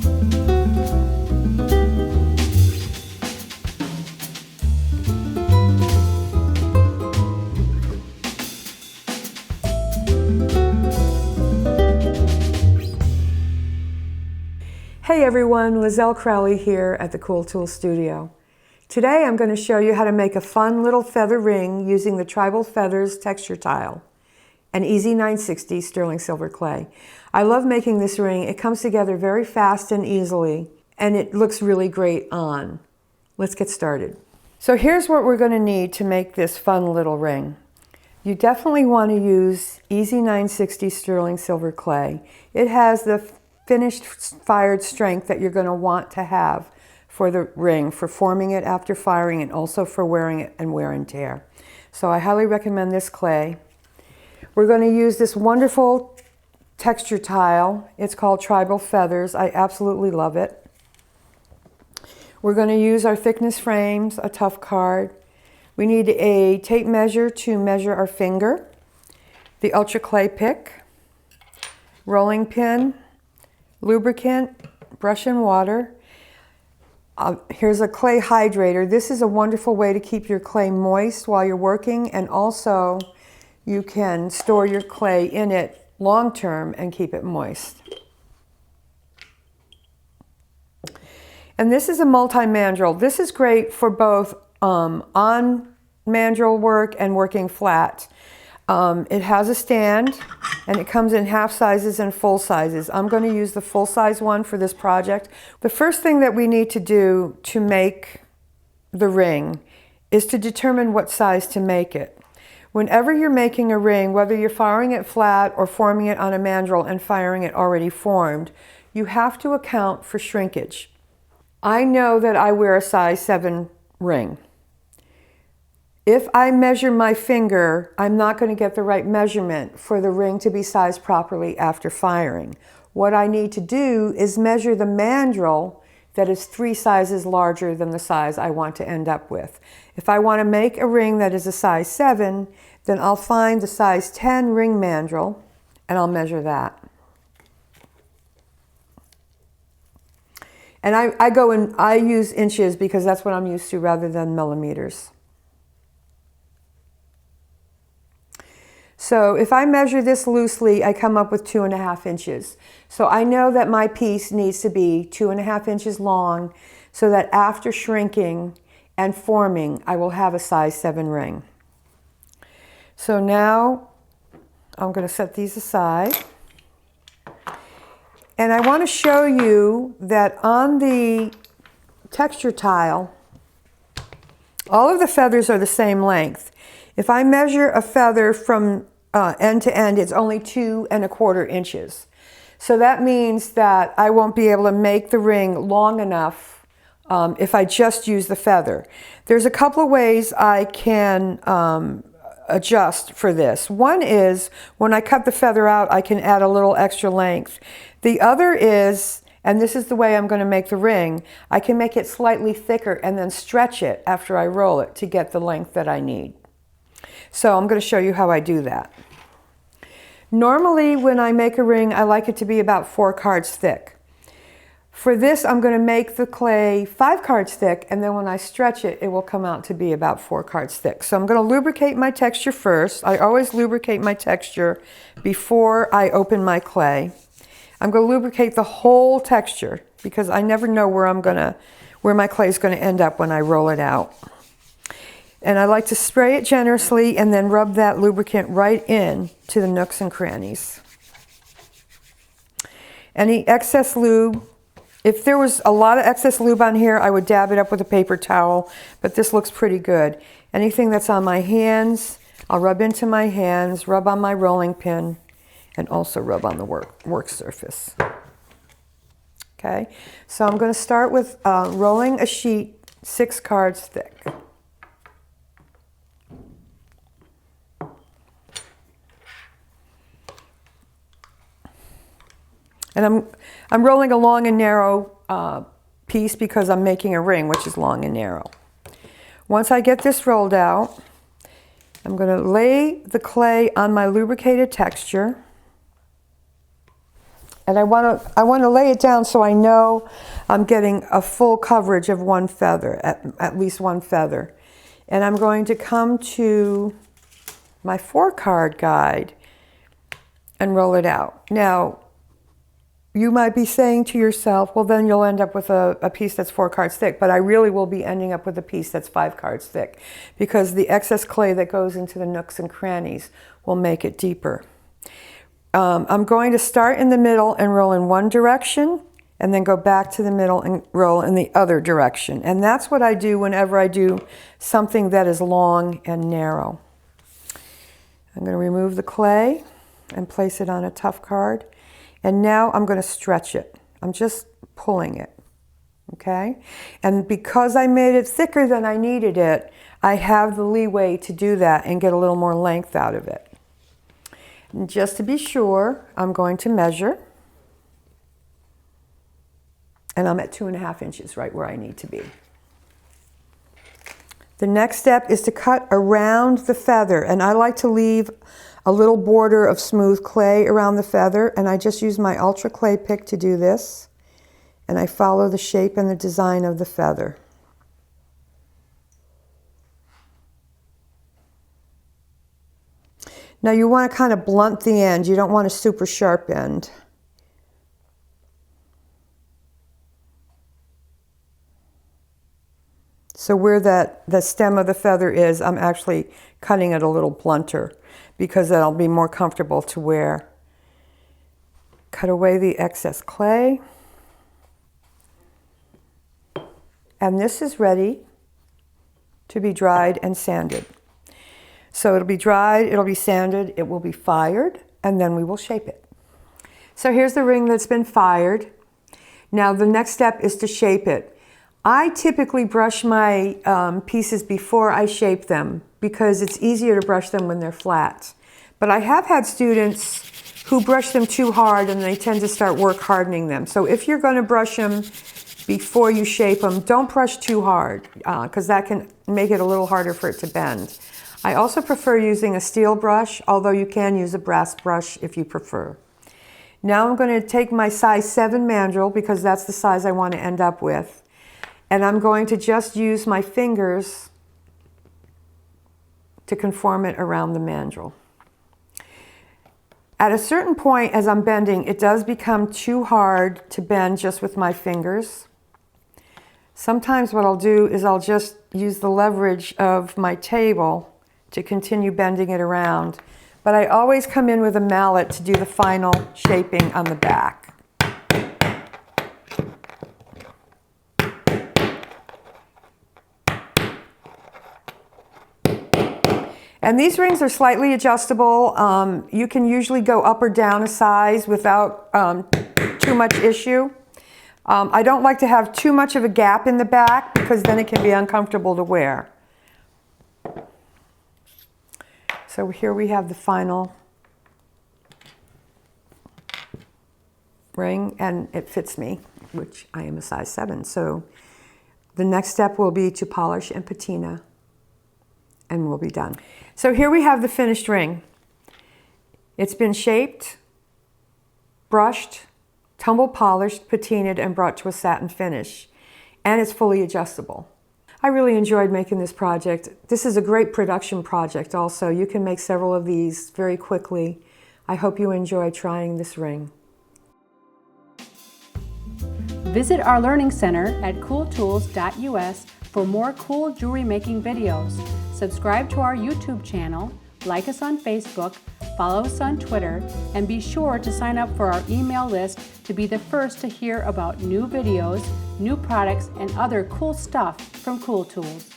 Hey everyone, Lisel Crowley here at the Cool Tool Studio. Today I'm going to show you how to make a fun little feather ring using the Tribal Feathers texture tile and EZ960 Sterling Silver Clay. I love making this ring. It comes together very fast and easily, and it looks really great on. Let's get started. So here's what we're going to need to make this fun little ring. You definitely want to use EZ960 Sterling Silver Clay. It has the finished fired strength that you're going to want to have for the ring, for forming it after firing and also for wearing it and wear and tear. So I highly recommend this clay. We're going to use this wonderful texture tile. It's called Tribal Feathers. I absolutely love it. We're going to use our thickness frames, a tough card. We need a tape measure to measure our finger, the ultra clay pick, rolling pin, lubricant, brush and water. Here's a clay hydrator. This is a wonderful way to keep your clay moist while you're working, and also you can store your clay in it long term and keep it moist. And this is a multi-mandrel. This is great for both on mandrel work and working flat. It has a stand and it comes in half sizes and full sizes. I'm going to use the full size one for this project. The first thing that we need to do to make the ring is to determine what size to make it. Whenever you're making a ring, whether you're firing it flat or forming it on a mandrel and firing it already formed, you have to account for shrinkage. I know that I wear a size 7 ring. If I measure my finger, I'm not going to get the right measurement for the ring to be sized properly after firing. What I need to do is measure the mandrel that is 3 sizes larger than the size I want to end up with. If I want to make a ring that is a size 7, then I'll find the size 10 ring mandrel and I'll measure that. And I use inches because that's what I'm used to rather than millimeters. So if I measure this loosely, I come up with 2.5 inches. So I know that my piece needs to be 2.5 inches long so that after shrinking and forming, I will have a size 7 ring. So now I'm going to set these aside. And I want to show you that on the texture tile, all of the feathers are the same length. If I measure a feather from end to end, it's only 2.25 inches. So that means that I won't be able to make the ring long enough if I just use the feather. There's a couple of ways I can adjust for this. One is when I cut the feather out, I can add a little extra length. The other is, and this is the way I'm going to make the ring, I can make it slightly thicker and then stretch it after I roll it to get the length that I need. So I'm going to show you how I do that. Normally when I make a ring, I like it to be about 4 cards thick. For this, I'm going to make the clay 5 cards thick, and then when I stretch it, it will come out to be about 4 cards thick. So I'm going to lubricate my texture first. I always lubricate my texture before I open my clay. I'm going to lubricate the whole texture because I never know where my clay is going to end up when I roll it out. And I like to spray it generously and then rub that lubricant right in to the nooks and crannies. Any excess lube, if there was a lot of excess lube on here, I would dab it up with a paper towel, but this looks pretty good. Anything that's on my hands, I'll rub into my hands, rub on my rolling pin, and also rub on the work surface. Okay, so I'm going to start with rolling a sheet 6 cards thick. And I'm rolling a long and narrow piece because I'm making a ring, which is long and narrow. Once I get this rolled out, I'm going to lay the clay on my lubricated texture. And I want to lay it down so I know I'm getting a full coverage of one feather, at least one feather. And I'm going to come to my 4-card guide and roll it out. Now, you might be saying to yourself, well, then you'll end up with a piece that's 4 cards thick, but I really will be ending up with a piece that's 5 cards thick because the excess clay that goes into the nooks and crannies will make it deeper. I'm going to start in the middle and roll in one direction and then go back to the middle and roll in the other direction. And that's what I do whenever I do something that is long and narrow. I'm going to remove the clay and place it on a tough card. And now I'm going to stretch it. I'm just pulling it, okay? And because I made it thicker than I needed it, I have the leeway to do that and get a little more length out of it. And just to be sure, I'm going to measure. And I'm at 2.5 inches, right where I need to be. The next step is to cut around the feather. And I like to leave a little border of smooth clay around the feather. And I just use my Ultra Clay pick to do this. And I follow the shape and the design of the feather. Now you want to kind of blunt the end. You don't want a super sharp end. So where the stem of the feather is, I'm actually cutting it a little blunter because that'll be more comfortable to wear. Cut away the excess clay. And this is ready to be dried and sanded. So it'll be dried, it'll be sanded, it will be fired, and then we will shape it. So here's the ring that's been fired. Now the next step is to shape it. I typically brush my pieces before I shape them because it's easier to brush them when they're flat. But I have had students who brush them too hard and they tend to start work hardening them. So if you're going to brush them before you shape them, don't brush too hard because that can make it a little harder for it to bend. I also prefer using a steel brush, although you can use a brass brush if you prefer. Now I'm going to take my size 7 mandrel because that's the size I want to end up with. And I'm going to just use my fingers to conform it around the mandrel. At a certain point as I'm bending, it does become too hard to bend just with my fingers. Sometimes what I'll do is I'll just use the leverage of my table to continue bending it around. But I always come in with a mallet to do the final shaping on the back. And these rings are slightly adjustable. You can usually go up or down a size without too much issue. I don't like to have too much of a gap in the back because then it can be uncomfortable to wear. So here we have the final ring and it fits me, which I am a size 7. So the next step will be to polish and patina and we'll be done. So here we have the finished ring. It's been shaped, brushed, tumble polished, patinaed, and brought to a satin finish. And it's fully adjustable. I really enjoyed making this project. This is a great production project also. You can make several of these very quickly. I hope you enjoy trying this ring. Visit our Learning Center at cooltools.us for more cool jewelry making videos. Subscribe to our YouTube channel, like us on Facebook, follow us on Twitter, and be sure to sign up for our email list to be the first to hear about new videos, new products, and other cool stuff from Cool Tools.